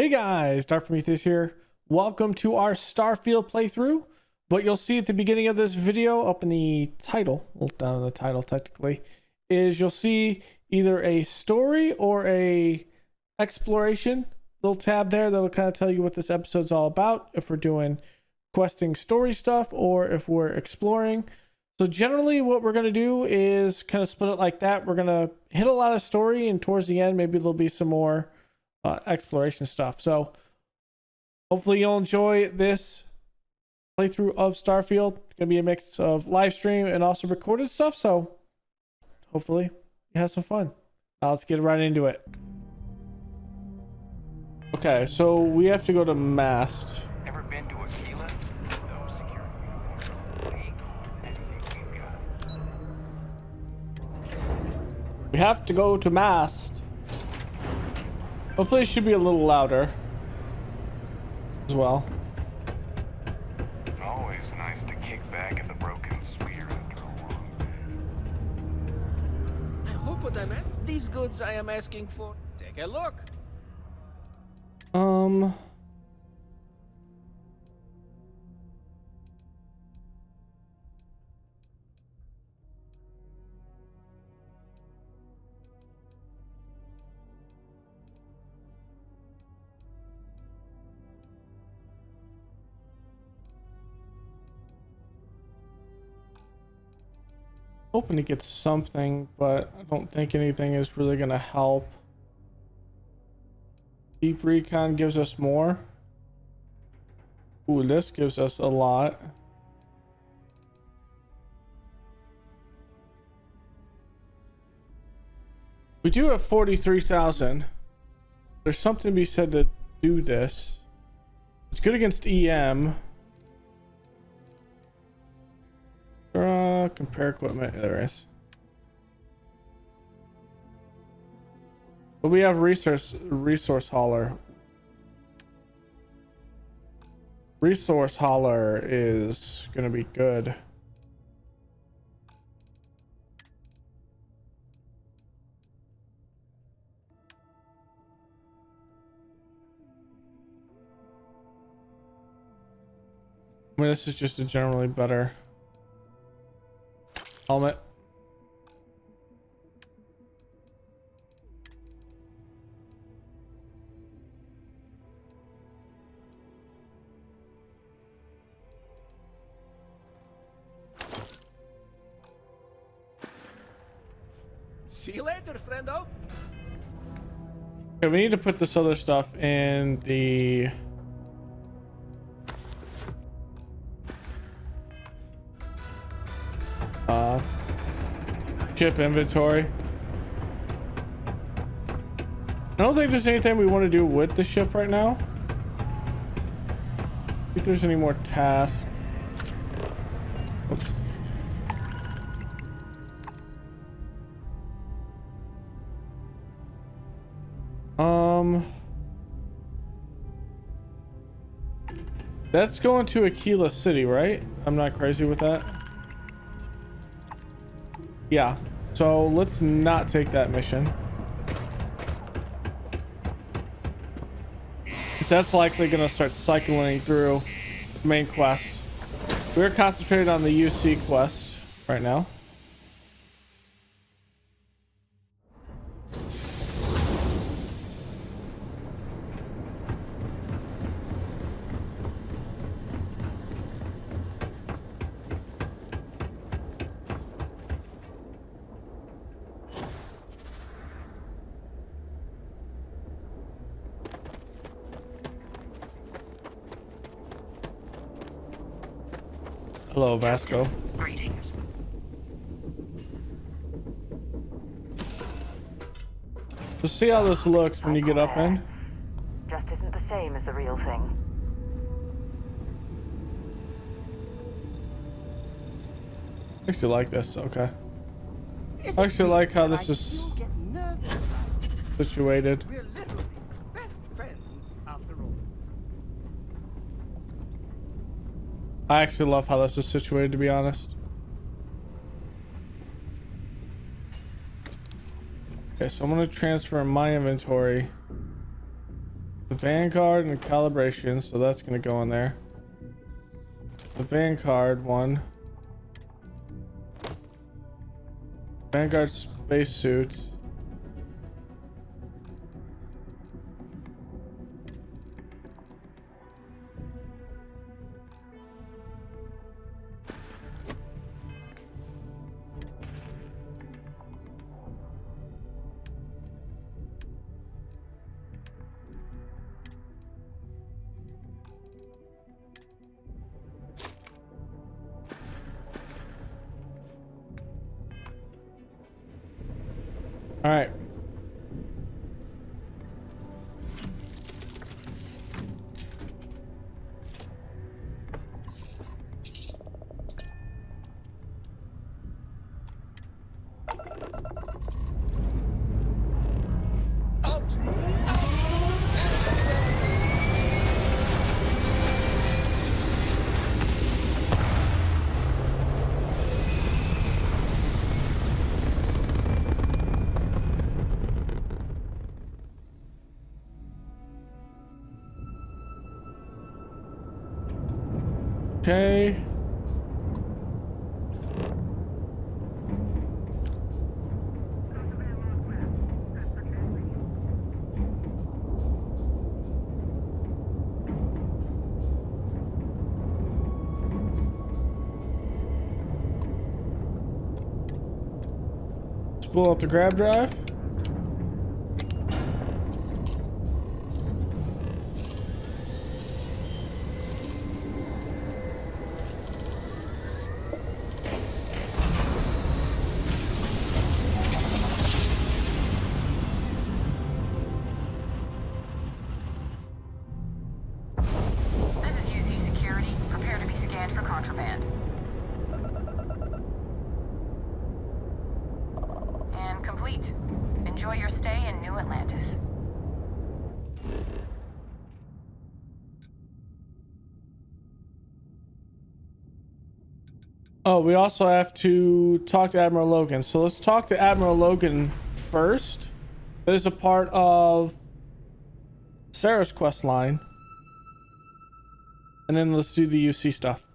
Hey guys, Dark Prometheus here. Welcome to our Starfield playthrough. What you'll see at the beginning of this video, up in the title, well, down in the title technically, is you'll see either a story or a exploration little tab there that'll kind of tell you what this episode's all about, if we're doing questing story stuff or if we're exploring. So generally what we're going to do is kind of split it like that. We're going to hit a lot of story, and towards the end maybe there'll be some more exploration stuff. So hopefully you'll enjoy this playthrough of Starfield. It's gonna be a mix of live stream and also recorded stuff, so hopefully you have some fun. Now let's get right into it. Okay, so we have to go to Mast. Ever been to Aquila? No security. Anything we've got. We have to go to Mast. Hopefully it should be a little louder as well. Always nice to kick back at the broken spear after a while. I hope what I'm asking. These goods I am asking for. Take a look. Hoping to get something, but I don't think anything is really gonna help. Deep recon gives us more. Ooh, this gives us a lot. We do have 43,000. There's something to be said to do this. It's good against EM. Compare equipment. There is. But we have resource hauler. Resource hauler is gonna be good. I mean, this is just a generally better helmet. See you later, friendo. Okay, we need to put this other stuff in the ship inventory. I don't think there's anything we want to do with the ship right now. I don't think there's any more tasks. Oops. That's going to Aquila City, right? I'm not crazy with that. Yeah, so let's not take that mission. Because that's likely going to start cycling through the main quest. We're concentrated on the UC quest right now. Hello, Vasco. Greetings. Let's see how this looks when you get up in. Just isn't the same as the real thing. I actually like this. Okay. I actually like how this is situated. We're literally best friends after all. I actually love how this is situated, to be honest. Okay, so I'm going to transfer my inventory to The Vanguard and calibration, so that's gonna go in there. The Vanguard one. Vanguard spacesuit. All right. Okay. Spool up the grab drive. This is UC Security. Prepare to be scanned for contraband. And complete. Enjoy your stay in New Atlantis. Oh, we also have to talk to Admiral Logan. So let's talk to Admiral Logan first. That is a part of Sarah's quest line. And then let's do the UC stuff.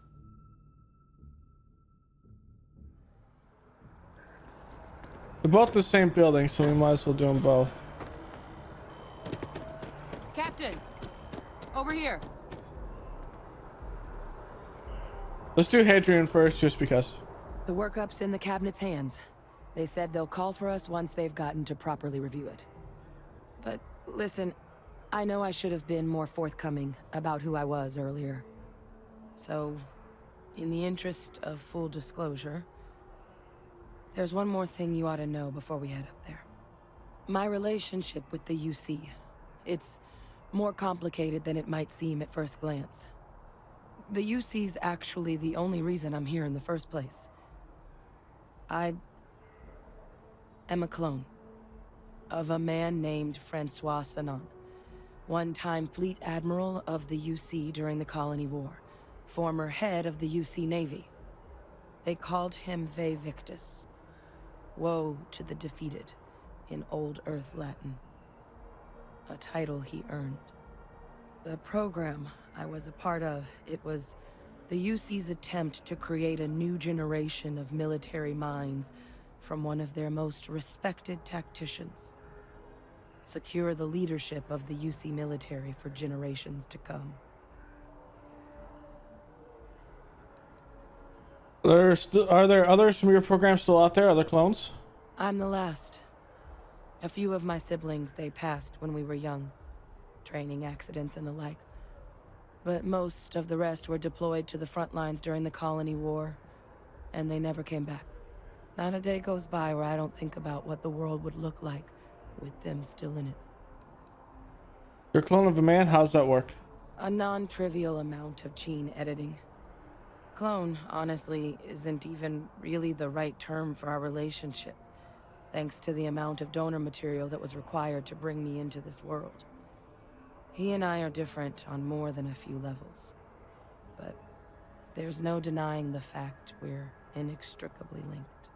They're both the same building, so we might as well do them both. Captain, over here. Let's do Hadrian first, just because. The workup's in the cabinet's hands. They said they'll call for us once they've gotten to properly review it. But listen, I know I should have been more forthcoming about who I was earlier. So, in the interest of full disclosure, there's one more thing you ought to know before we head up there. My relationship with the UC. It's more complicated than it might seem at first glance. The UC's actually the only reason I'm here in the first place. I am a clone of a man named Francois Sanon, one-time fleet admiral of the UC during the Colony War, former head of the UC Navy. They called him Ve Victus, woe to the defeated, in Old Earth Latin, a title he earned. The program I was a part of, it was the UC's attempt to create a new generation of military minds from one of their most respected tacticians. Secure the leadership of the UC military for generations to come. Are there others from your program still out there? Other clones? I'm the last. A few of my siblings, they passed when we were young. Training accidents and the like. But most of the rest were deployed to the front lines during the Colony War, and they never came back. Not a day goes by where I don't think about what the world would look like with them still in it. You're a clone of a man? How's that work? A non-trivial amount of gene editing. Clone, honestly, isn't even really the right term for our relationship, thanks to the amount of donor material that was required to bring me into this world. He and I are different on more than a few levels, but there's no denying the fact we're inextricably linked.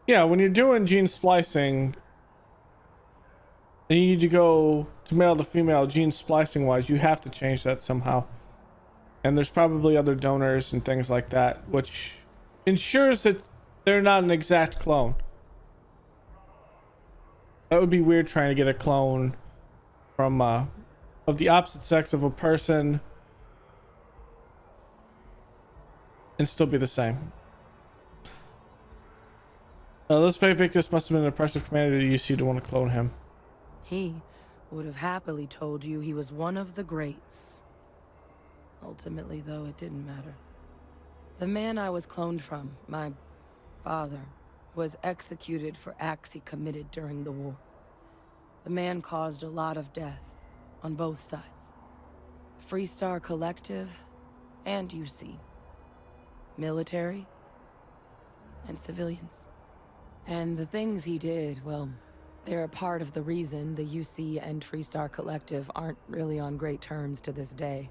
Yeah, when you're doing gene splicing, And you need to go to male to female gene splicing wise. You have to change that somehow. And there's probably other donors and things like that, which ensures that they're not an exact clone. That would be weird trying to get a clone from of the opposite sex of a person and still be the same. This Victus must have been an impressive commander to UC to want to clone him. He would have happily told you he was one of the greats. Ultimately, though, it didn't matter. The man I was cloned from, my father, was executed for acts he committed during the war. The man caused a lot of death on both sides. Freestar Collective and UC. Military and civilians. And the things he did, well, they're a part of the reason the UC and Freestar Collective aren't really on great terms to this day.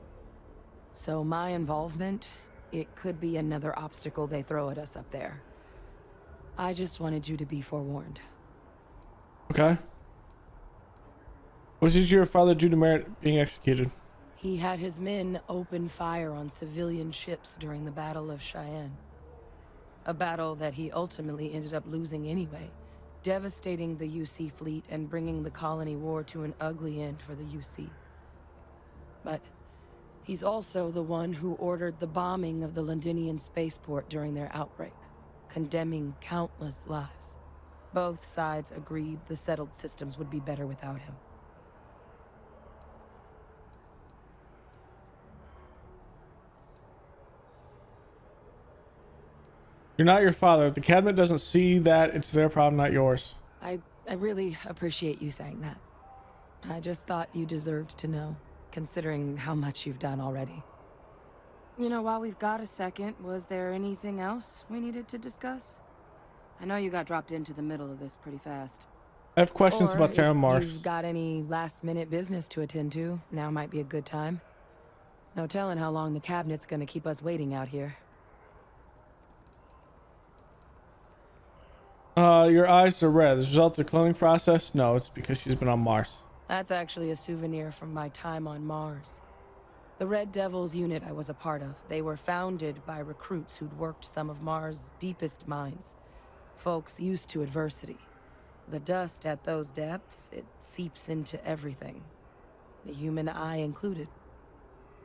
So my involvement, it could be another obstacle they throw at us up there. I just wanted you to be forewarned. Okay. Was it your father due to merit being executed? He had his men open fire on civilian ships during the Battle of Cheyenne. A battle that he ultimately ended up losing anyway, devastating the UC fleet and bringing the colony war to an ugly end for the UC. But he's also the one who ordered the bombing of the Londinian spaceport during their outbreak, condemning countless lives. Both sides agreed the settled systems would be better without him. You're not your father. If the cabinet doesn't see that, it's their problem, not yours. I really appreciate you saying that. I just thought you deserved to know, considering how much you've done already. You know, while we've got a second, was there anything else we needed to discuss? I know you got dropped into the middle of this pretty fast. I have questions about Terrormorph. If you've got any last-minute business to attend to, now might be a good time. No telling how long the cabinet's gonna keep us waiting out here. Your eyes are red. As a result of the cloning process? No, it's because she's been on Mars. That's actually a souvenir from my time on Mars. The Red Devils unit I was a part of, they were founded by recruits who'd worked some of Mars' deepest mines. Folks used to adversity. The dust at those depths, it seeps into everything. The human eye included.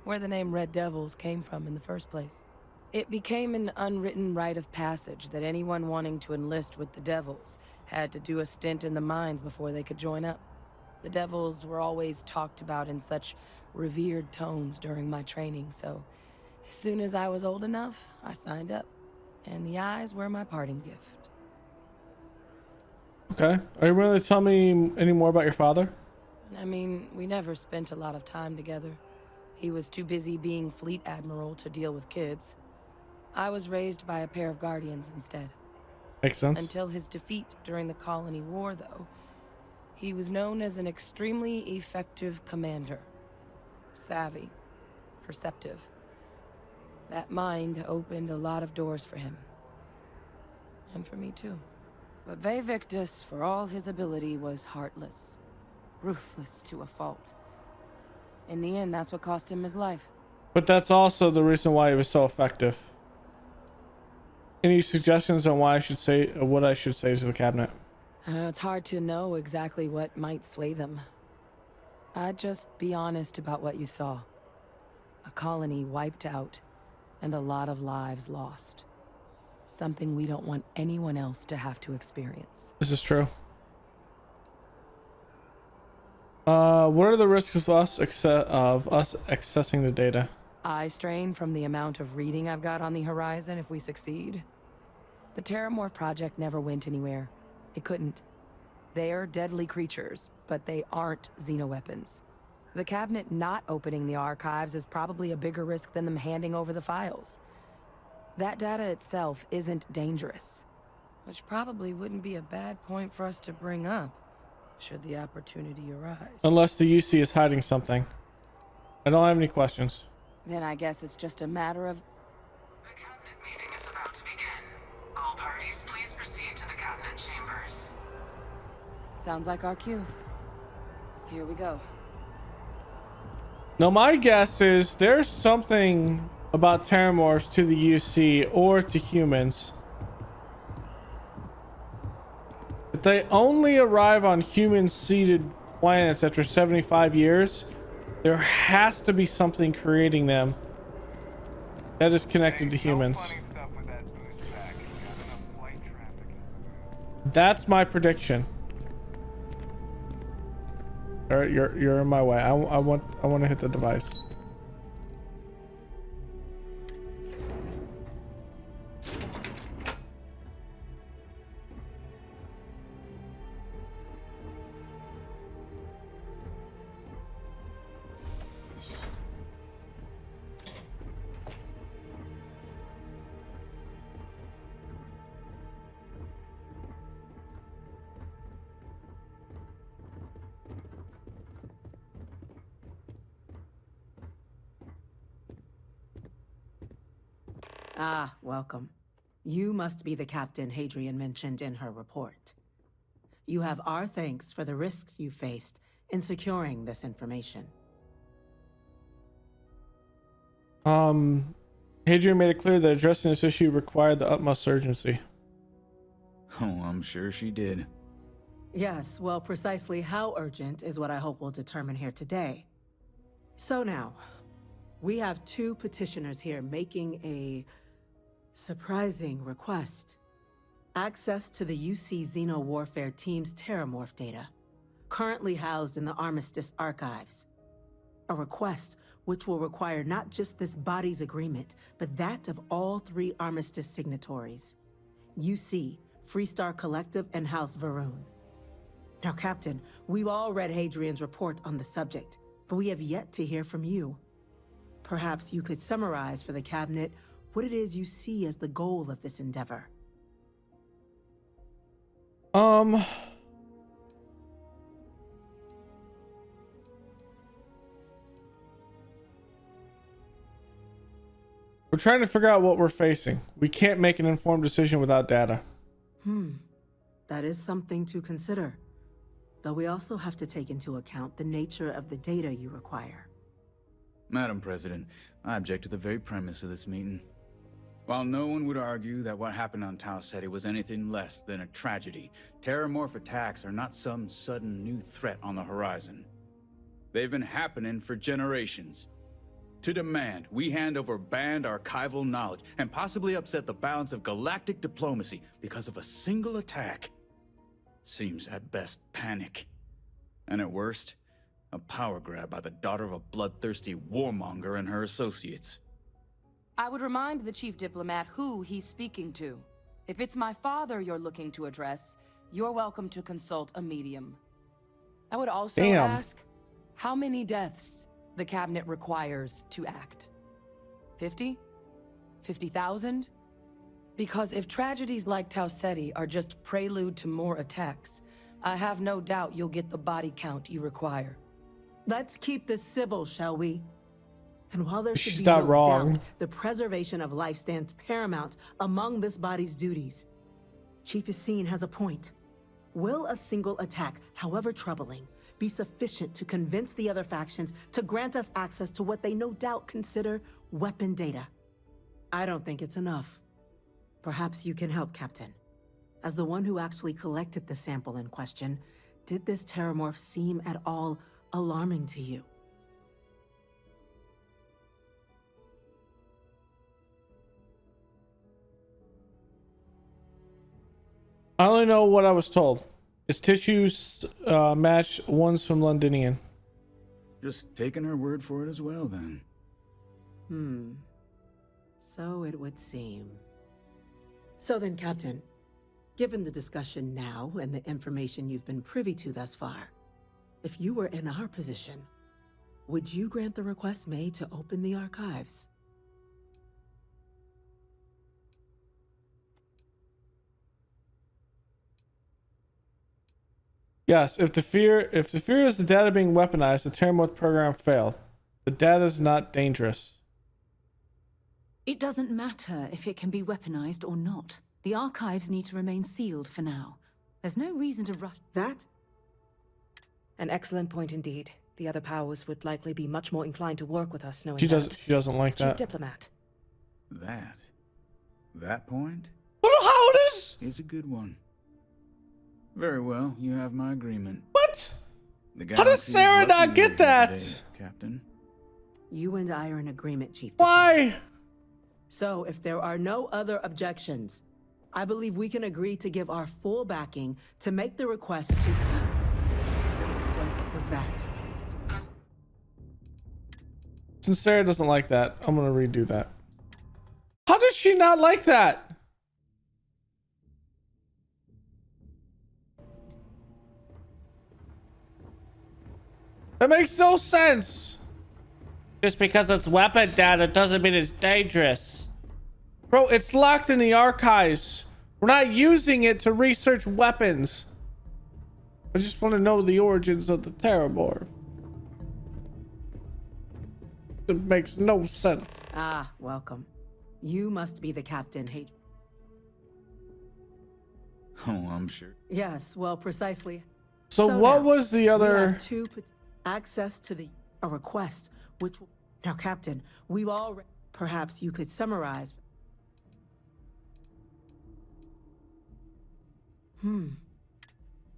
Where the name Red Devils came from in the first place. It became an unwritten rite of passage that anyone wanting to enlist with the Devils had to do a stint in the mines before they could join up. The Devils were always talked about in such revered tones during my training, so as soon as I was old enough, I signed up. And the eyes were my parting gift. Okay. Are you willing to tell me any more about your father? I mean, we never spent a lot of time together. He was too busy being fleet admiral to deal with kids. I was raised by a pair of guardians instead. Makes sense. Until his defeat during the Colony War, though, he was known as an extremely effective commander. Savvy. Perceptive. That mind opened a lot of doors for him. And for me, too. But Victus, for all his ability, was heartless. Ruthless to a fault. In the end, that's what cost him his life. But that's also the reason why he was so effective. Any suggestions on why I should say what I should say to the cabinet? It's hard to know exactly what might sway them. I'd just be honest about what you saw. A colony wiped out, and a lot of lives lost. Something we don't want anyone else to have to experience. This is true. What are the risks of us accessing the data? Eye strain from the amount of reading I've got on the horizon if we succeed. The Terrormorph project never went anywhere. It couldn't. They're deadly creatures, but they aren't xenoweapons. The cabinet not opening the archives is probably a bigger risk than them handing over the files. That data itself isn't dangerous, which probably wouldn't be a bad point for us to bring up, should the opportunity arise. Unless the UC is hiding something. I don't have any questions. Then I guess it's just a matter of... The cabinet meeting is about to begin. All parties, please proceed to the cabinet chambers. Sounds like our cue. Here we go. Now, my guess is there's something about Terrormorphs to the UC or to humans. If they only arrive on human-seeded planets after 75 years, there has to be something creating them that is connected to humans. No funny stuff with that boost pack. We have enough flight traffic. That's my prediction. All right, you're in my way. I want to hit the device. Ah, welcome. You must be the captain Hadrian mentioned in her report. You have our thanks for the risks you faced in securing this information. Hadrian made it clear that addressing this issue required the utmost urgency. Oh, I'm sure she did. Yes, well, precisely how urgent is what I hope we'll determine here today. So now, we have two petitioners here making a surprising request. Access to the UC Xeno Warfare Team's Terrormorph data, currently housed in the Armistice archives. A request which will require not just this body's agreement, but that of all three Armistice signatories. UC, Freestar Collective, and House Varun. Now, Captain, we've all read Hadrian's report on the subject, but we have yet to hear from you. Perhaps you could summarize for the Cabinet what it is you see as the goal of this endeavor. We're trying to figure out what we're facing. We can't make an informed decision without data. That is something to consider. Though we also have to take into account the nature of the data you require. Madam President, I object to the very premise of this meeting. While no one would argue that what happened on Tau Ceti was anything less than a tragedy, Terrormorph attacks are not some sudden new threat on the horizon. They've been happening for generations. To demand we hand over banned archival knowledge and possibly upset the balance of galactic diplomacy because of a single attack seems at best panic. And at worst, a power grab by the daughter of a bloodthirsty warmonger and her associates. I would remind the chief diplomat who he's speaking to. If it's my father you're looking to address, you're welcome to consult a medium. I would also ask how many deaths the Cabinet requires to act. 50? 50,000? Because if tragedies like Tau Ceti are just prelude to more attacks, I have no doubt you'll get the body count you require. Let's keep this civil, shall we? And while there should She's be not no wrong. doubt the preservation of life stands paramount among this body's duties, Chief Yassine has a point. Will a single attack, however troubling, be sufficient to convince the other factions to grant us access to what they no doubt consider weapon data? I don't think it's enough. Perhaps you can help, Captain. As the one who actually collected the sample in question, did this Terrormorph seem at all alarming to you? I only know what I was told. Its tissues match ones from Londinian. Just taking her word for it as well, then. So it would seem. So then, Captain, given the discussion now and the information you've been privy to thus far, if you were in our position, would you grant the request made to open the archives? Yes, if the fear is the data being weaponized, the Terrormorph program failed. The data is not dangerous. It doesn't matter if it can be weaponized or not. The archives need to remain sealed for now. There's no reason to rush. That An excellent point indeed. The other powers would likely be much more inclined to work with us knowing She that. doesn't like Chief that. Diplomat. That point What? How does? is a good one. Very well, you have my agreement. What? The How does galaxy is Sarah lucky not you're get here that? today, Captain. You and I are in agreement, Chief. Why? So, if there are no other objections, I believe we can agree to give our full backing to make the request to... What was that? Since Sarah doesn't like that, I'm gonna redo that. How does she not like that? That makes no sense. Just because it's weapon data doesn't mean it's dangerous. Bro, it's locked in the archives. We're not using it to research weapons. I just want to know the origins of the Terrormorph. It makes no sense. Ah, welcome. You must be the Captain Oh, I'm sure. Yes, well, precisely. So what now, was the we other... have access to a request, which... Now, Captain, we've all... Perhaps you could summarize...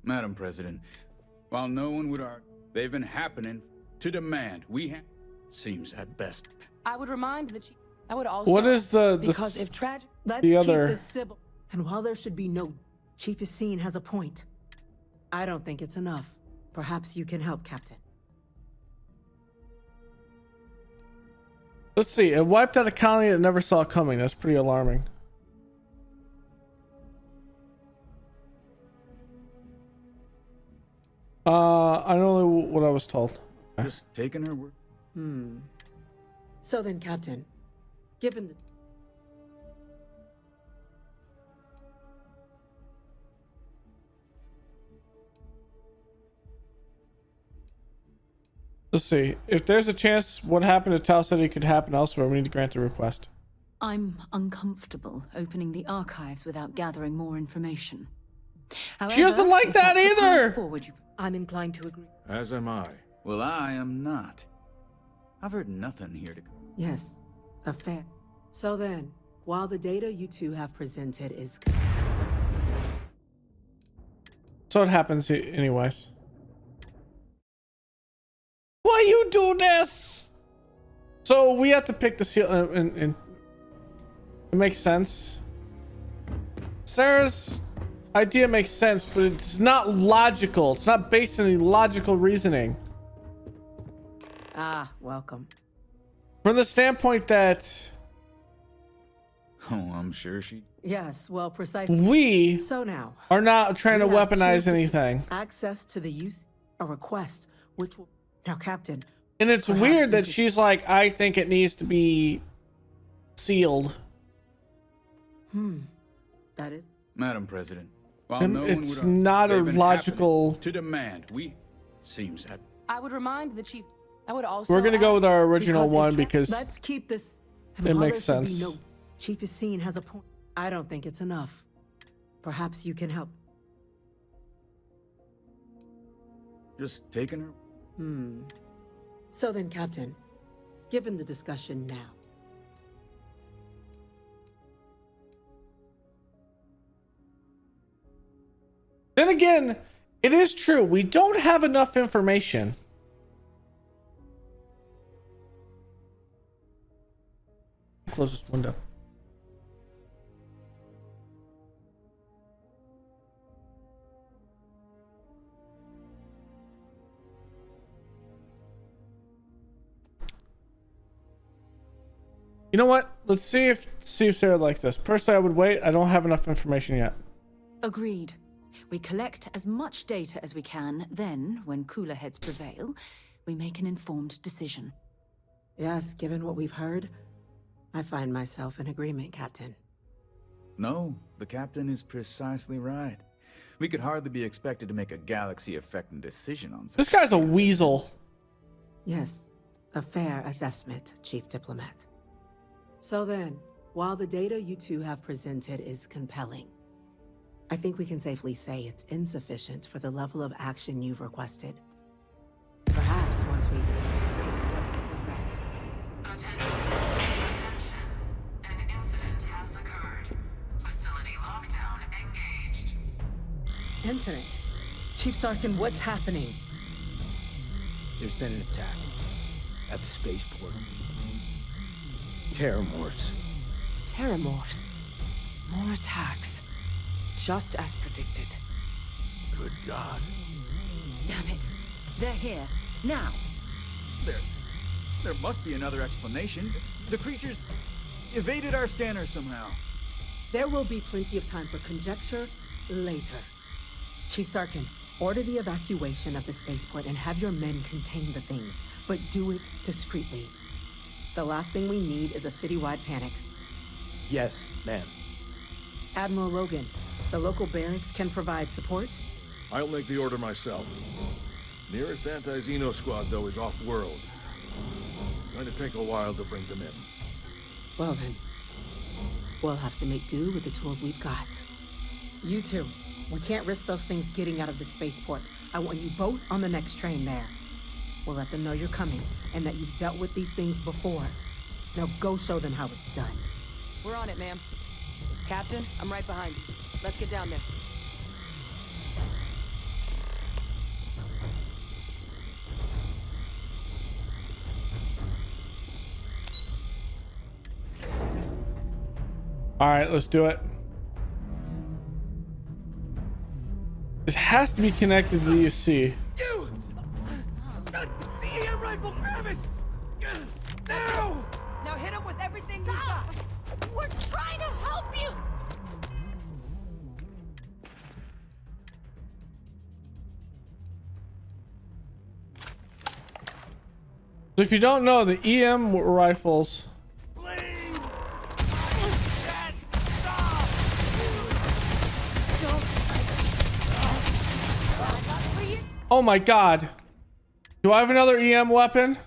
Madam President, while no one would argue, they've been happening to demand we have... Seems at best. I would remind the chief. I would also. What is the Because if tragic... Let's the keep other- this civil. And while there should be no... Chief Yassine has a point. I don't think it's enough. Perhaps you can help, Captain. Let's see. It wiped out a colony that never saw it coming. That's pretty alarming. I know only what I was told. Just taking her word. So then, Captain, given the... Let's see. If there's a chance what happened to Tau City could happen elsewhere, we need to grant the request. I'm uncomfortable opening the archives without gathering more information. She doesn't like if that that's the path either! forward, I'm inclined to agree. As am I. Well, I am not. I've heard nothing here to... Yes, a fair. So then, while the data you two have presented is... What was that? So it happens anyways. Why you do this? So we have to pick the seal and it makes sense. Sarah's idea makes sense, but it's not logical. It's not based on any logical reasoning. Ah, welcome. From the standpoint that Oh, I'm sure she... Yes, well, precisely. we So now, are not trying to we have weaponize two anything. access to the use... A request, which will... Now, Captain... And it's perhaps weird you that could- she's like, I think it needs to be sealed. That is... Madam President, while no one It's would... not a they've been logical... happening to demand we... Seems at... I would remind the chief. I would also. We're gonna go with our original Because if one tra- because Let's keep this... And it while makes there should be sense. No... Chief Yassine has a point. I don't think it's enough. Perhaps you can help. Just taking her... So then, Captain, given the discussion now, then again, it is true. We don't have enough information. Close this window. You know what? Let's see if Sarah likes this. Personally, I would wait. I don't have enough information yet. Agreed. We collect as much data as we can, then, when cooler heads prevail, we make an informed decision. yes, given what we've heard, I find myself in agreement, Captain. No, the captain is precisely right. We could hardly be expected to make a galaxy-affecting decision on such... This guy's a weasel. Yes, a fair assessment, Chief Diplomat. So then, while the data you two have presented is compelling, I think we can safely say it's insufficient for the level of action you've requested. exactly. What was that? Attention. An incident has occurred. Facility lockdown engaged. Incident. Chief Sarkin, what's happening? There's been an attack at the spaceport. Terrormorphs. Terrormorphs. More attacks. Just as predicted. Good God. Damn it. They're here. Now. There must be another explanation. The creatures evaded our scanner somehow. There will be plenty of time for conjecture later. Chief Sarkin, order the evacuation of the spaceport and have your men contain the things, but do it discreetly. The last thing we need is a citywide panic. Yes, ma'am. Admiral Logan, the local barracks can provide support? I'll make the order myself. Nearest anti-Xeno squad, though, is off-world. Going to take a while to bring them in. Well then, we'll have to make do with the tools we've got. You two, we can't risk those things getting out of the spaceport. I want you both on the next train there. We'll let them know you're coming, and that you've dealt with these things before. Now go show them how it's done. We're on it, ma'am. Captain, I'm right behind you. Let's get down there. All right, let's do it. It has to be connected to the UC. You! The EM rifle, grab it! Now! Now hit him with everything you got. We're trying to help you! So if you don't know, the EM rifles. Oh my God. Do I have another EM weapon?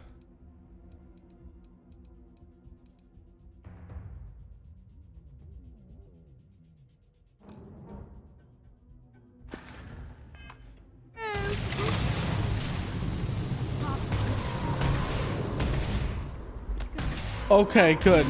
Okay, good.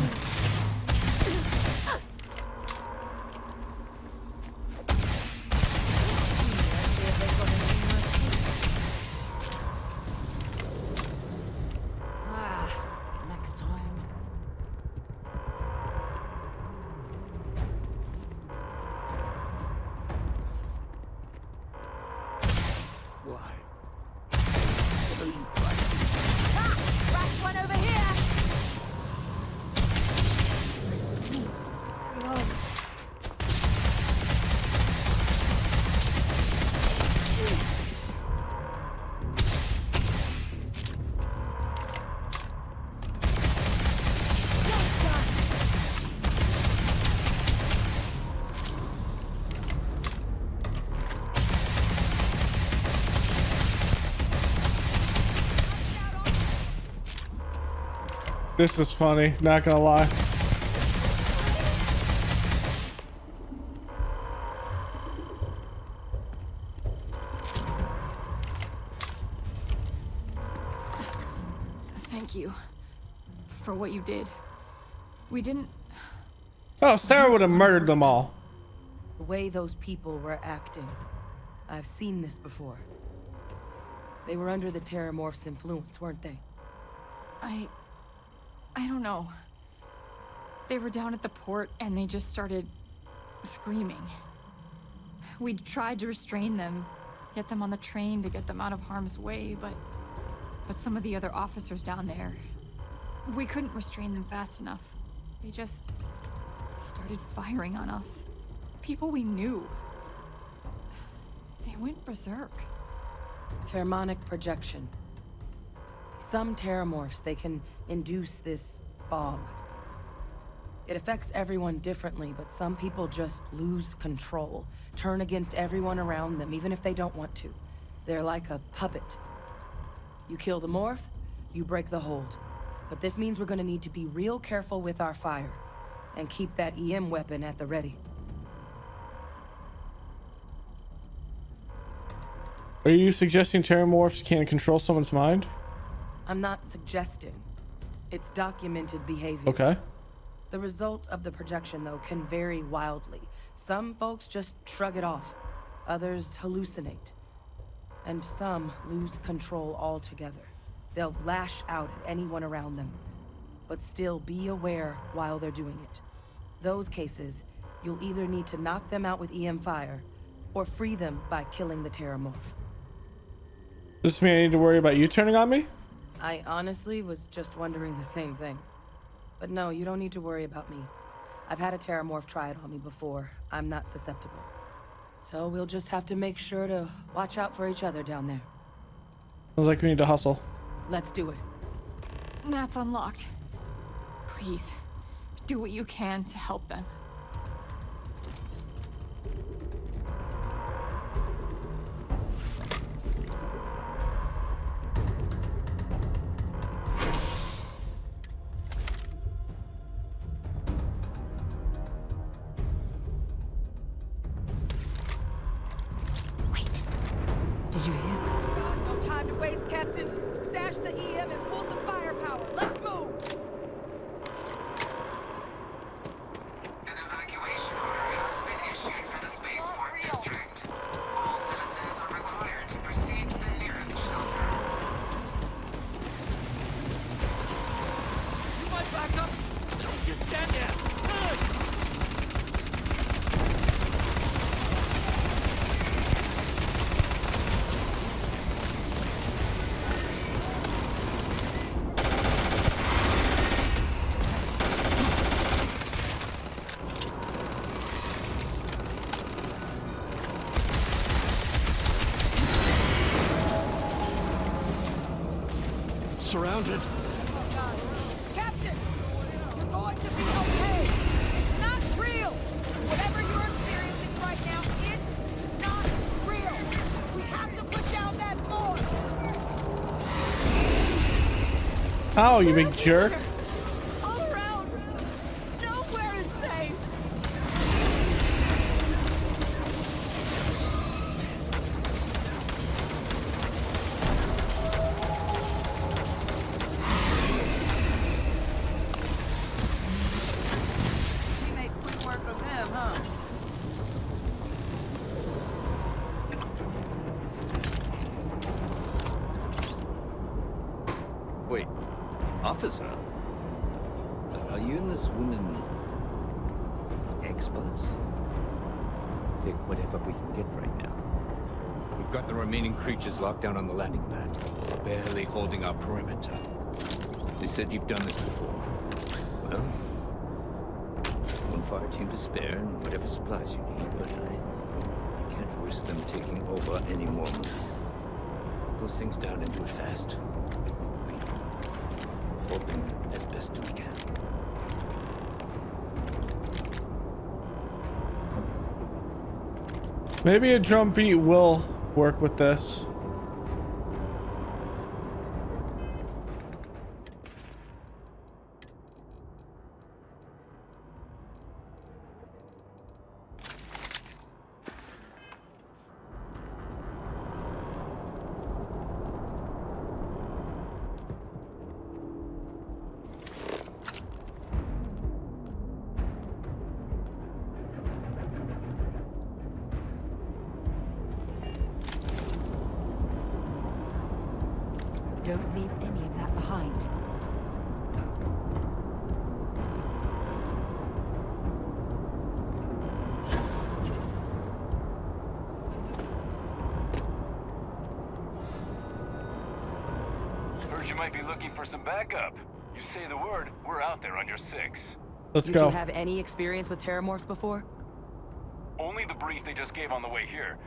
Next time. Why? Crash one over here! This is funny, not gonna lie. Thank you for what you did. We didn't... Oh, Sarah would have murdered them all. The way those people were acting. I've seen this before. They were under the Terrormorph's influence, weren't they? I don't know. They were down at the port and they just started screaming. We tried to restrain them, get them on the train to get them out of harm's way, but some of the other officers down there, we couldn't restrain them fast enough. They just started firing on us. People we knew. They went berserk. Pheromonic projection. Some Terrormorphs, they can induce this fog. It affects everyone differently, but some people just lose control, turn against everyone around them, even if they don't want to. They're like a puppet. You kill the morph, you break the hold. But this means we're gonna need to be real careful with our fire, and keep that EM weapon at the ready. Are you suggesting Terrormorphs can control someone's mind? I'm not suggesting. It's documented behavior. Okay. The result of the projection, though, can vary wildly. Some folks just shrug it off. Others hallucinate. And some lose control altogether. They'll lash out at anyone around them, but still be aware while they're doing it. Those cases, you'll either need to knock them out with EM fire, or free them by killing the Terrormorph. Does this mean I need to worry about you turning on me? I honestly was just wondering the same thing. But no, you don't need to worry about me. I've had a Terrormorph try it on me before. I'm not susceptible. So we'll just have to make sure to watch out for each other down there. Sounds like we need to hustle. Let's do it. That's unlocked. Please, do what you can to help them. Wait. Did you hear that? No time to waste, Captain. Stash the EM and pull some firepower. Let's move! An evacuation order has been issued for the spaceport district. All citizens are required to proceed to the nearest shelter. You might back up. Don't just stand there. Surrounded. Captain! You're going to be okay! It's not real! Whatever you're experiencing right now, it's not real! We have to put down that board! Ow, you big jerk. All around! Nowhere is safe! We made quick work of them, huh? Wait, officer? Are you and this woman experts? Take whatever we can get right now. We've got the remaining creatures locked down on the landing pad, barely holding our perimeter. They said you've done this before. Well, one fire team to spare and whatever supplies you need, but I can't risk them taking over anymore. Put those things down and do it fast. Hoping as best we can. Maybe a drum beat will work with this. Don't leave any of that behind. Heard you might be looking for some backup. You say the word, we're out there on your 6. Let's You go. two have any experience with Terrormorphs before? Only the brief they just gave on the way here,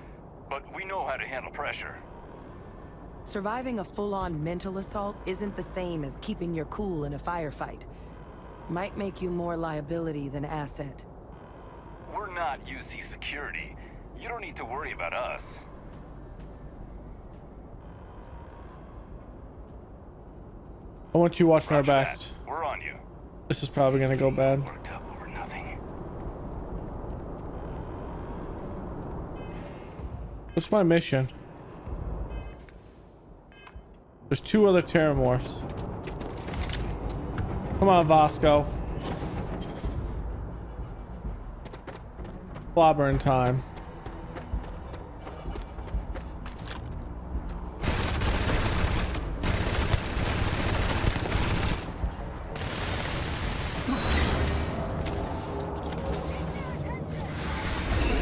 but we know how to handle pressure. Surviving a full-on mental assault isn't the same as keeping your cool in a firefight. Might make you more liability than asset. We're not UC security. You don't need to worry about us. I want you watching our Roger that. backs. We're on you. This is probably gonna go bad. Worked up over nothing. What's my mission? There's 2 other Terrormorphs. Come on, Vasco. Blobbering time.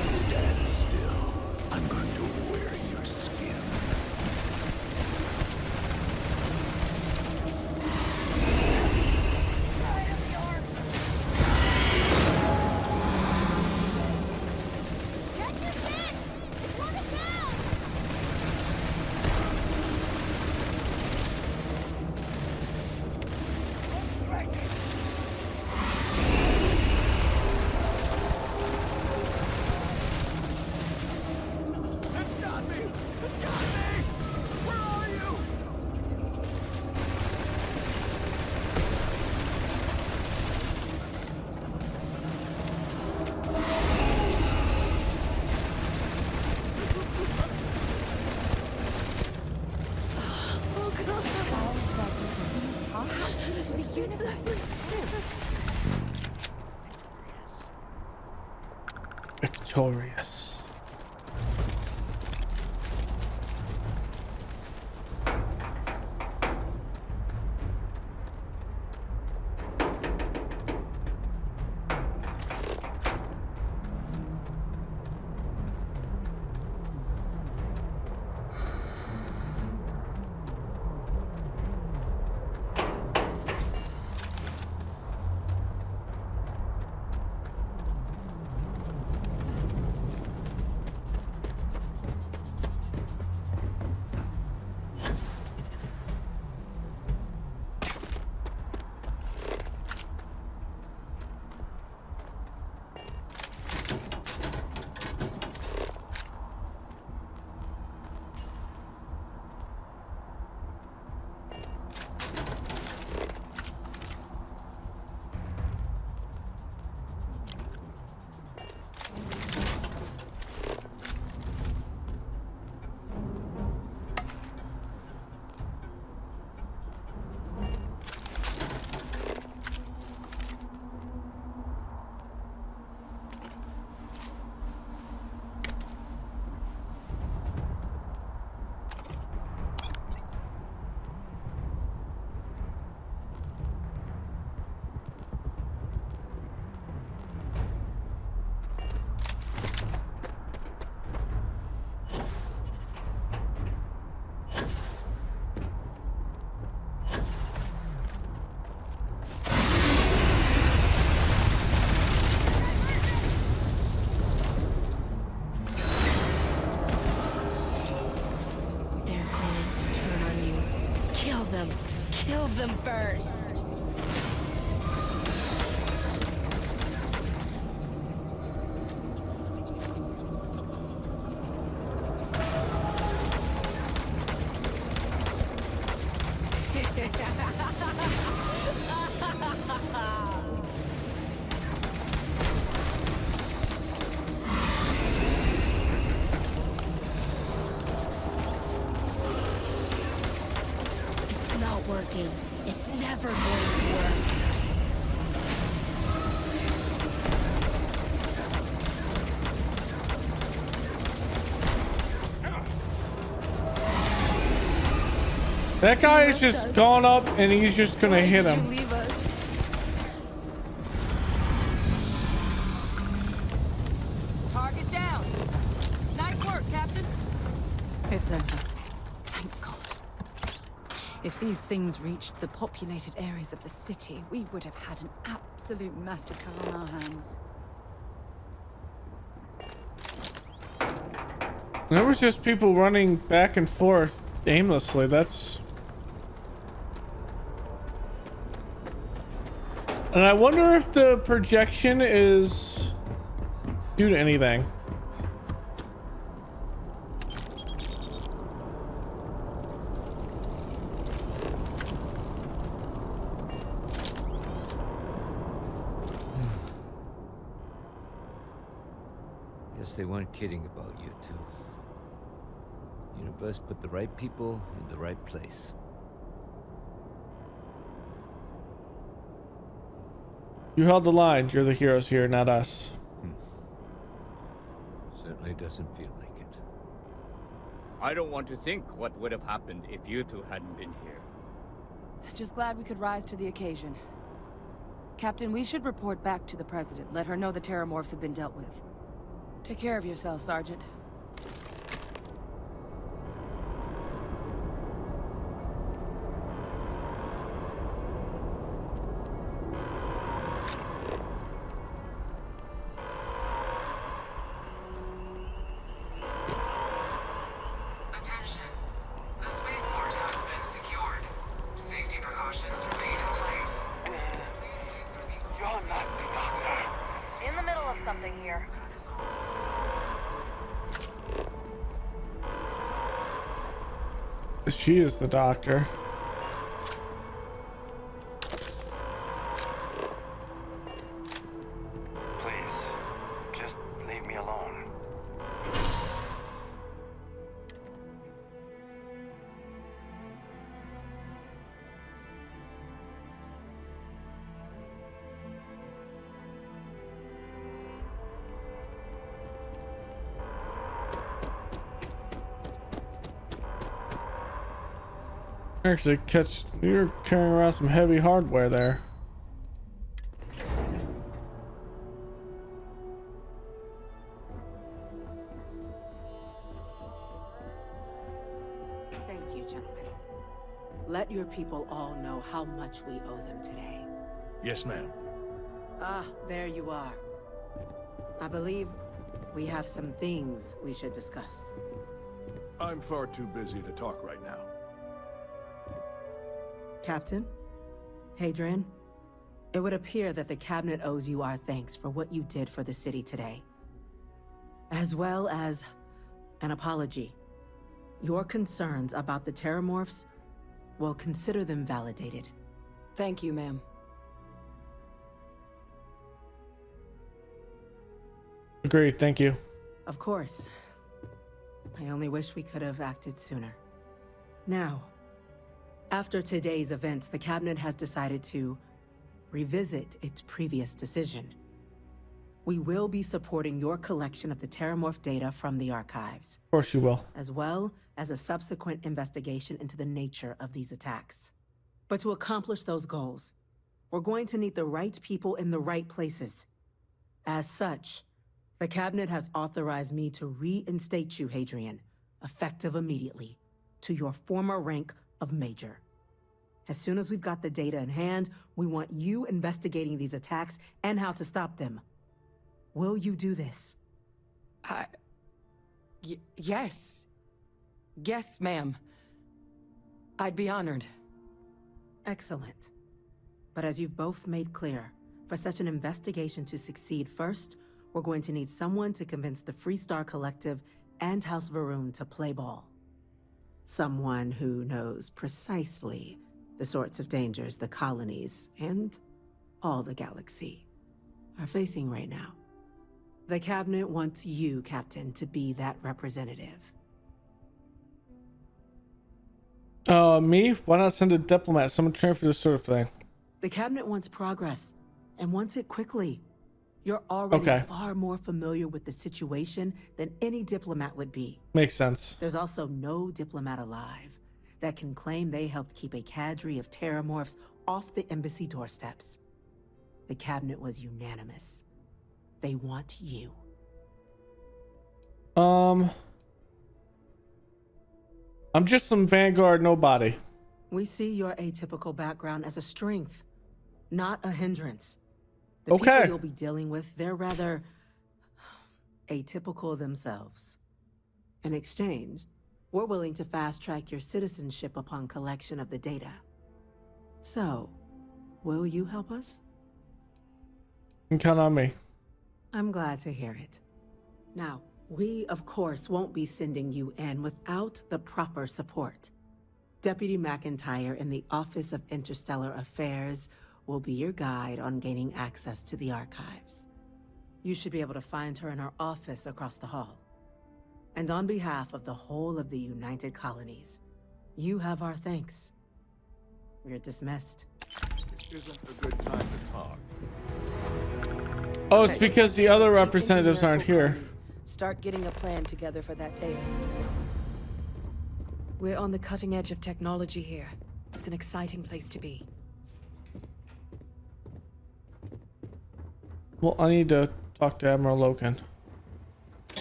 Stand still. I'm going to wear your skin. Victorious. Kill them first. It's not working. It's never going to work. That guy is just gone up and he's just gonna hit him. Leave us. Target down. Nice work, Captain. It's over. Thank God. If these things reached the populated areas of the city, we would have had an absolute massacre on our hands. There was just people running back and forth aimlessly. That's... And I wonder if the projection is due to anything. Guess they weren't kidding about you two. Universe put the right people in the right place. You held the line. You're the heroes here, not us. Certainly doesn't feel like it. I don't want to think what would have happened if you two hadn't been here. Just glad we could rise to the occasion. Captain, we should report back to the President. Let her know the Terrormorphs have been dealt with. Take care of yourself, Sergeant. Attention. The spaceport has been secured. Safety precautions remain in place. Please wait for the... You're not the doctor. In the middle of something here. She is the doctor. Please, just leave me alone. Actually, you're carrying around some heavy hardware there. Thank you, gentlemen. Let your people all know how much we owe them today. Yes, ma'am. Ah, there you are. I believe we have some things we should discuss. I'm far too busy to talk right now. Captain, Hadrian, it would appear that the Cabinet owes you our thanks for what you did for the city today, as well as an apology. Your concerns about the Terrormorphs, will consider them validated. Thank you, ma'am. Agreed, thank you. Of course. I only wish we could have acted sooner. Now, after today's events, the Cabinet has decided to revisit its previous decision. We will be supporting your collection of the Terrormorph data from the archives. Of course you will. As well as a subsequent investigation into the nature of these attacks. But to accomplish those goals, we're going to need the right people in the right places. As such, the Cabinet has authorized me to reinstate you, Hadrian, effective immediately, to your former rank of Major. As soon as we've got the data in hand, we want you investigating these attacks and how to stop them. Will you do this? Yes. Yes, ma'am. I'd be honored. Excellent. But as you've both made clear, for such an investigation to succeed, first, we're going to need someone to convince the Freestar Collective and House Varun to play ball. Someone who knows precisely the sorts of dangers the colonies and all the galaxy are facing right now. The Cabinet wants you, Captain, to be that representative. Me? Why not send a diplomat? Someone trained for this sort of thing. The Cabinet wants progress, and wants it quickly. You're already far more familiar with the situation than any diplomat would be. Makes sense. There's also no diplomat alive that can claim they helped keep a cadre of Terrormorphs off the embassy doorsteps. The Cabinet was unanimous. They want you. I'm just some Vanguard nobody. We see your atypical background as a strength, not a hindrance. The people you'll be dealing with, they're rather atypical themselves. In exchange, we're willing to fast-track your citizenship upon collection of the data. So, will you help us? You can count on me. I'm glad to hear it. Now, we, of course, won't be sending you in without the proper support. Deputy McIntyre in the Office of Interstellar Affairs will be your guide on gaining access to the archives. You should be able to find her in her office across the hall. And on behalf of the whole of the United Colonies, you have our thanks. You're dismissed. It isn't a good time to talk. Oh, it's because the other representatives aren't here. Start getting a plan together for that data. We're on the cutting edge of technology here. It's an exciting place to be. Well, I need to talk to Admiral Loken.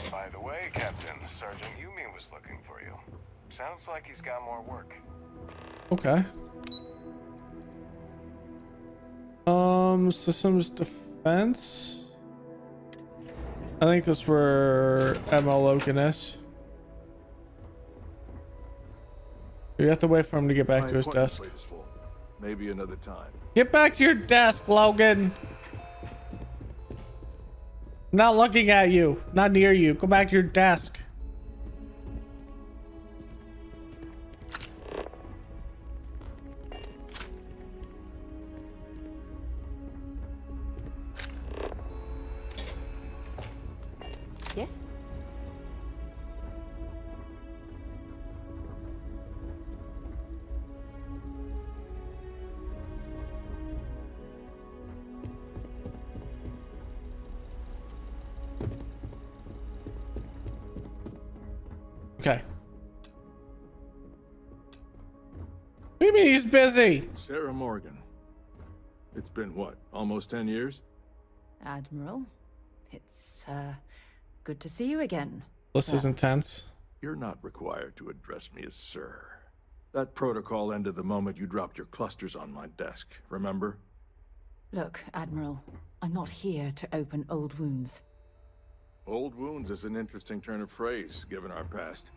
By the way, Captain, Sergeant Yumi was looking for you. Sounds like he's got more work. Okay. Systems defense. I think that's where Admiral Loken is. You have to wait for him to get back to his desk. Maybe another time. Get back to your desk, Logan. I'm not looking at you. Not near you. Go back to your desk. Yes? Okay. What do you mean he's busy? Sarah Morgan. It's been what, almost 10 years? Admiral, it's, good to see you again. This is intense. You're not required to address me as sir. That protocol ended the moment you dropped your clusters on my desk, remember? Look, Admiral, I'm not here to open old wounds. Old wounds is an interesting turn of phrase, given our past.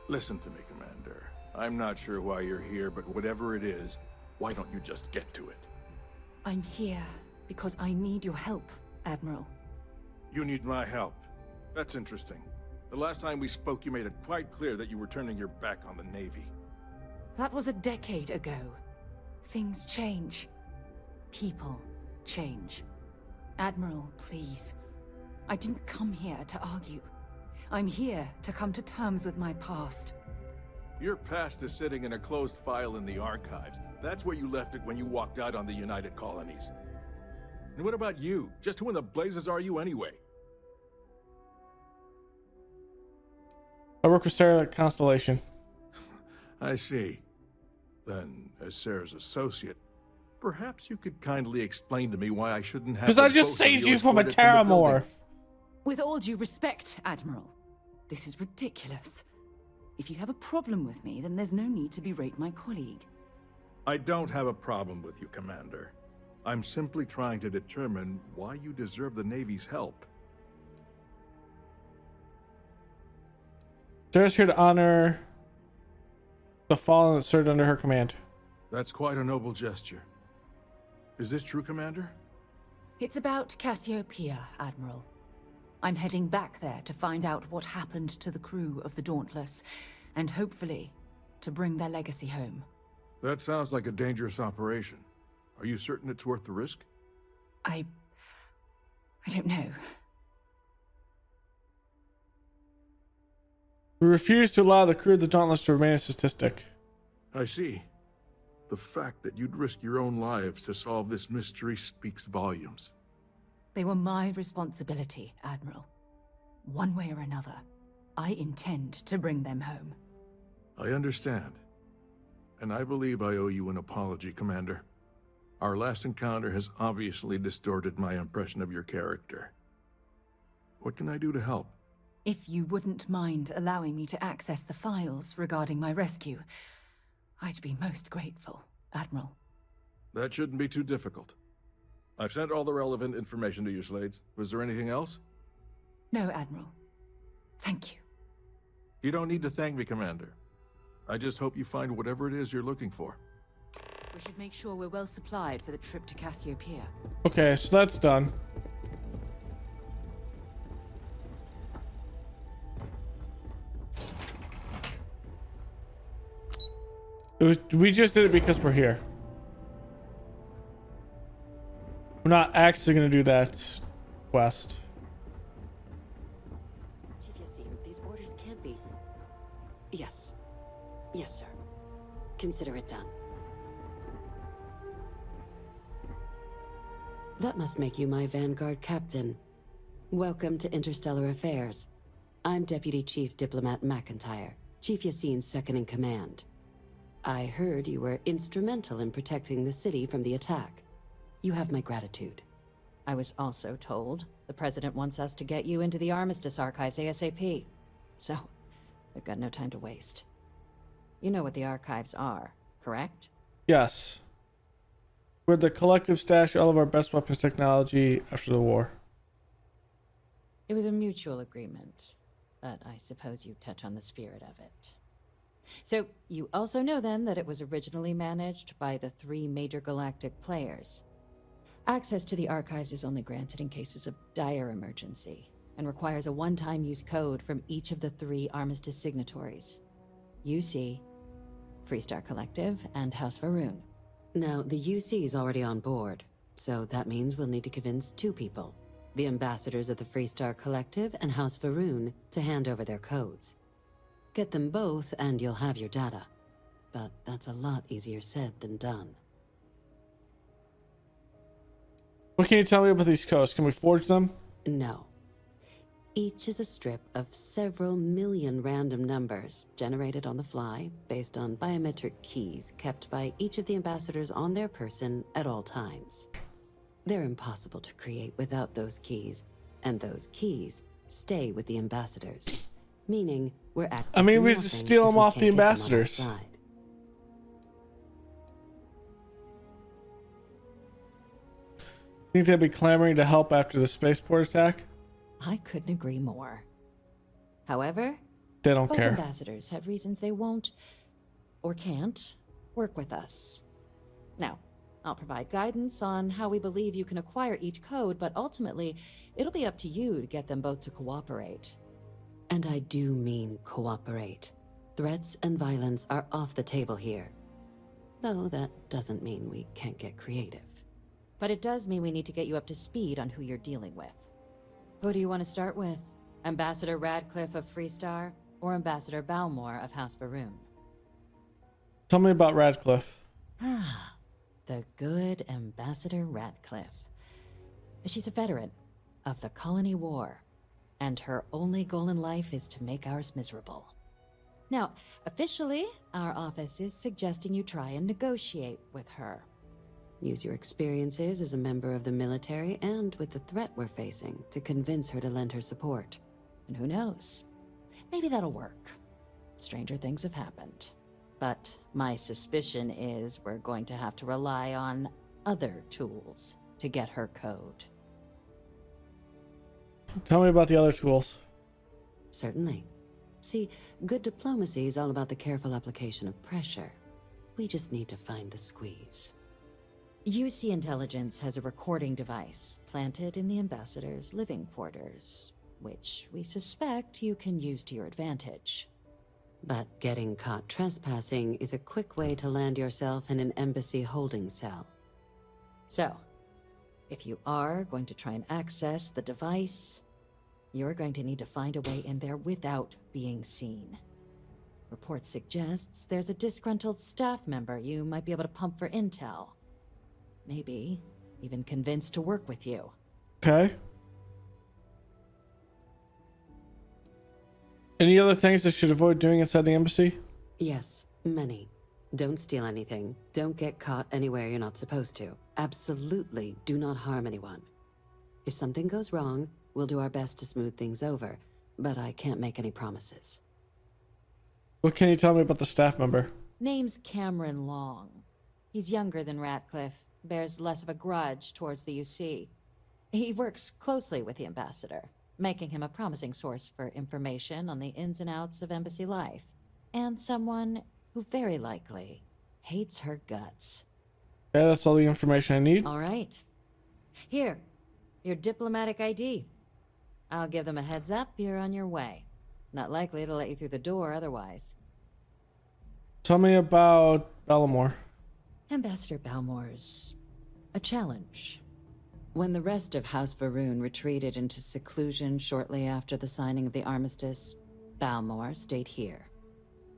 Listen to me, Commander. I'm not sure why you're here, but whatever it is, why don't you just get to it? I'm here because I need your help, Admiral. You need my help. That's interesting. The last time we spoke, you made it quite clear that you were turning your back on the Navy. That was a decade ago. Things change. People change. Admiral, please. I didn't come here to argue. I'm here to come to terms with my past. Your past is sitting in a closed file in the archives. That's where you left it when you walked out on the United Colonies. And what about you? Just who in the blazes are you anyway? I work with Sarah at Constellation. I see. Then, as Sarah's associate, perhaps you could kindly explain to me why I shouldn't have... Because I just saved you from a Terrormorph. With all due respect, Admiral, this is ridiculous. If you have a problem with me, then there's no need to berate my colleague. I don't have a problem with you, Commander. I'm simply trying to determine why you deserve the Navy's help. Sarah's here to honor the fallen that served under her command. That's quite a noble gesture. Is this true, Commander? It's about Cassiopeia, Admiral. I'm heading back there to find out what happened to the crew of the Dauntless, and hopefully, to bring their legacy home. That sounds like a dangerous operation. Are you certain it's worth the risk? I don't know. We refuse to allow the crew of the Dauntless to remain a statistic. I see. The fact that you'd risk your own lives to solve this mystery speaks volumes. They were my responsibility, Admiral. One way or another, I intend to bring them home. I understand. And I believe I owe you an apology, Commander. Our last encounter has obviously distorted my impression of your character. What can I do to help? If you wouldn't mind allowing me to access the files regarding my rescue, I'd be most grateful, Admiral. That shouldn't be too difficult. I've sent all the relevant information to you, Slades. Was there anything else? No, Admiral. Thank you. You don't need to thank me, Commander. I just hope you find whatever it is you're looking for. We should make sure we're well supplied for the trip to Cassiopeia. Okay, so that's done. We just did it because we're here. We're not actually going to do that quest. These orders can't be... Yes. Yes, sir. Consider it done. That must make you my Vanguard captain. Welcome to Interstellar Affairs. I'm Deputy Chief Diplomat McIntyre, Chief Yassine's second-in-command. I heard you were instrumental in protecting the city from the attack. You have my gratitude. I was also told the President wants us to get you into the Armistice archives ASAP. So, we've got no time to waste. You know what the archives are, correct? Yes. Where the collective stash all of our best weapons technology after the war. It was a mutual agreement, but I suppose you touch on the spirit of it. So, you also know then that it was originally managed by the 3 major galactic players. Access to the archives is only granted in cases of dire emergency, and requires a one-time use code from each of the 3 Armistice signatories. UC, Freestar Collective, and House Varun. Now, the UC is already on board, so that means we'll need to convince 2 people. The ambassadors of the Freestar Collective and House Varun to hand over their codes. Get them both and you'll have your data. But that's a lot easier said than done. What can you tell me about these codes? Can we forge them? No. Each is a strip of several million random numbers generated on the fly based on biometric keys kept by each of the ambassadors on their person at all times. They're impossible to create without those keys, and those keys stay with the ambassadors, meaning we're accessing we just steal them off the ambassadors. Think they'd be clamoring to help after the spaceport attack? I couldn't agree more. However, they don't both care. Ambassadors have reasons they won't, or can't, work with us. Now, I'll provide guidance on how we believe you can acquire each code, but ultimately, it'll be up to you to get them both to cooperate. And I do mean cooperate. Threats and violence are off the table here. Though that doesn't mean we can't get creative. But it does mean we need to get you up to speed on who you're dealing with. Who do you want to start with? Ambassador Radcliffe of Freestar, or Ambassador Balmore of House Varun? Tell me about Radcliffe. Ah, the good Ambassador Radcliffe. She's a veteran of the Colony War, and her only goal in life is to make ours miserable. Now, officially, our office is suggesting you try and negotiate with her. Use your experiences as a member of the military and with the threat we're facing to convince her to lend her support. And who knows? Maybe that'll work. Stranger things have happened. But my suspicion is we're going to have to rely on other tools to get her code. Tell me about the other tools. Certainly. See, good diplomacy is all about the careful application of pressure. We just need to find the squeeze. UC Intelligence has a recording device planted in the ambassador's living quarters, which we suspect you can use to your advantage. But getting caught trespassing is a quick way to land yourself in an embassy holding cell. So, if you are going to try and access the device, you're going to need to find a way in there without being seen. Report suggests there's a disgruntled staff member you might be able to pump for intel. Maybe even convinced to work with you. Okay. Any other things I should avoid doing inside the embassy? Yes, many. Don't steal anything. Don't get caught anywhere you're not supposed to. Absolutely do not harm anyone. If something goes wrong, we'll do our best to smooth things over, but I can't make any promises. What can you tell me about the staff member? Name's Cameron Long. He's younger than Radcliffe, bears less of a grudge towards the UC. He works closely with the ambassador, making him a promising source for information on the ins and outs of embassy life, and someone who very likely hates her guts. Yeah, that's all the information I need. All right. Here, your diplomatic ID. I'll give them a heads up you're on your way. Not likely to let you through the door otherwise. Tell me about Balmore. Ambassador Balmore's a challenge. When the rest of House Varun retreated into seclusion shortly after the signing of the armistice, Balmore stayed here.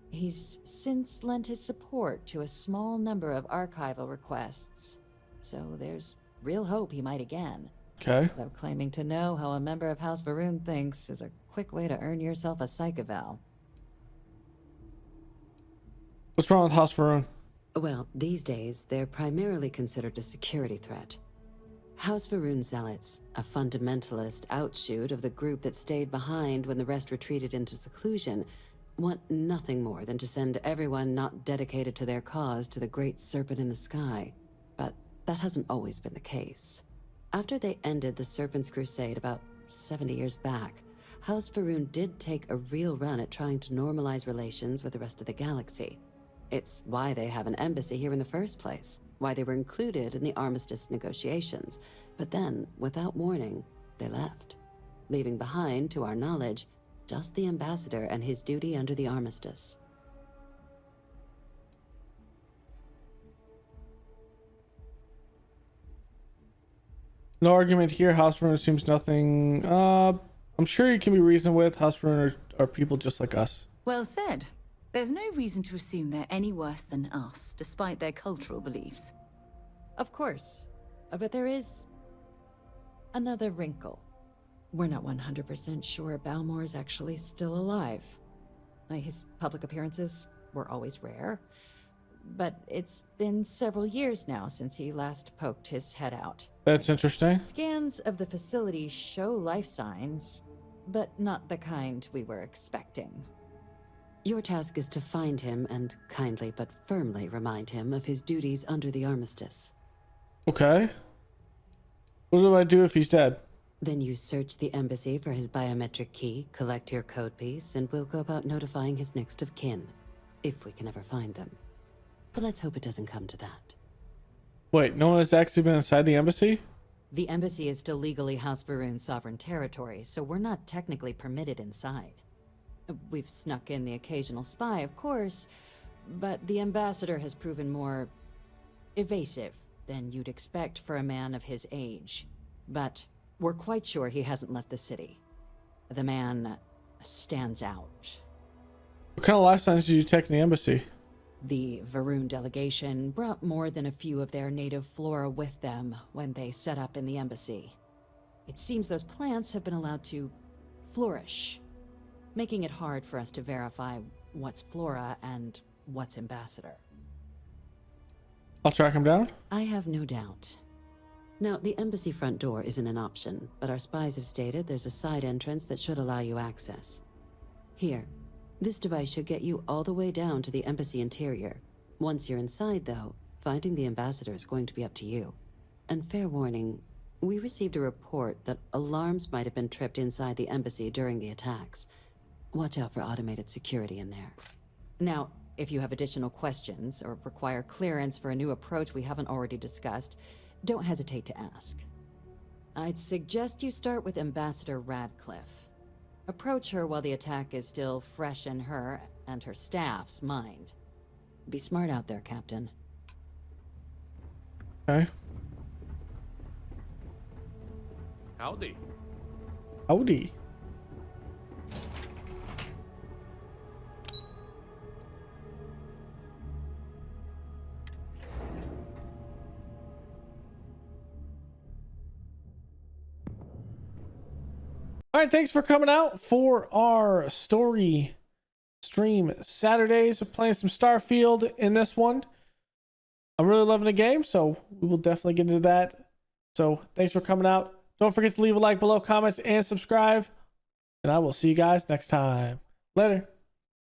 He's since lent his support to a small number of archival requests, so there's real hope he might again. Okay. Though claiming to know how a member of House Varun thinks is a quick way to earn yourself a psych eval. What's wrong with House Varun? Well, these days, they're primarily considered a security threat. House Varun Zealots, a fundamentalist outshoot of the group that stayed behind when the rest retreated into seclusion, want nothing more than to send everyone not dedicated to their cause to the great serpent in the sky. But that hasn't always been the case. After they ended the Serpent's Crusade about 70 years back, House Varun did take a real run at trying to normalize relations with the rest of the galaxy. It's why they have an embassy here in the first place, why they were included in the armistice negotiations. But then, without warning, they left, leaving behind, to our knowledge, just the ambassador and his duty under the armistice. No argument here. House Varun assumes nothing. I'm sure you can be reasoned with. House Varun are people just like us. Well said. There's no reason to assume they're any worse than us, despite their cultural beliefs. Of course. But there is another wrinkle. We're not 100% sure Balmor is actually still alive. His public appearances were always rare, but it's been several years now since he last poked his head out. That's interesting. Scans of the facility show life signs, but not the kind we were expecting. Your task is to find him and kindly but firmly remind him of his duties under the armistice. Okay. What do I do if he's dead? Then you search the embassy for his biometric key, collect your code piece, and we'll go about notifying his next of kin, if we can ever find them. But let's hope it doesn't come to that. Wait, no one has actually been inside the embassy? The embassy is still legally House Varun's sovereign territory, so we're not technically permitted inside. We've snuck in the occasional spy, of course, but the ambassador has proven more evasive than you'd expect for a man of his age. But we're quite sure he hasn't left the city. The man stands out. What kind of life signs did you check in the embassy? The Varun delegation brought more than a few of their native flora with them when they set up in the embassy. It seems those plants have been allowed to flourish, making it hard for us to verify what's flora and what's ambassador. I'll track him down? I have no doubt. Now, the embassy front door isn't an option, but our spies have stated there's a side entrance that should allow you access. Here, this device should get you all the way down to the embassy interior. Once you're inside, though, finding the ambassador is going to be up to you. And fair warning, we received a report that alarms might have been tripped inside the embassy during the attacks. Watch out for automated security in there. Now, if you have additional questions or require clearance for a new approach we haven't already discussed, don't hesitate to ask. I'd suggest you start with Ambassador Radcliffe. Approach her while the attack is still fresh in her and her staff's mind. Be smart out there, Captain. Okay. Howdy. Howdy. All right, thanks for coming out for our story stream Saturdays. We're playing some Starfield in this one. I'm really loving the game, so we will definitely get into that. So thanks for coming out. Don't forget to leave a like below, comments, and subscribe. And I will see you guys next time. Later.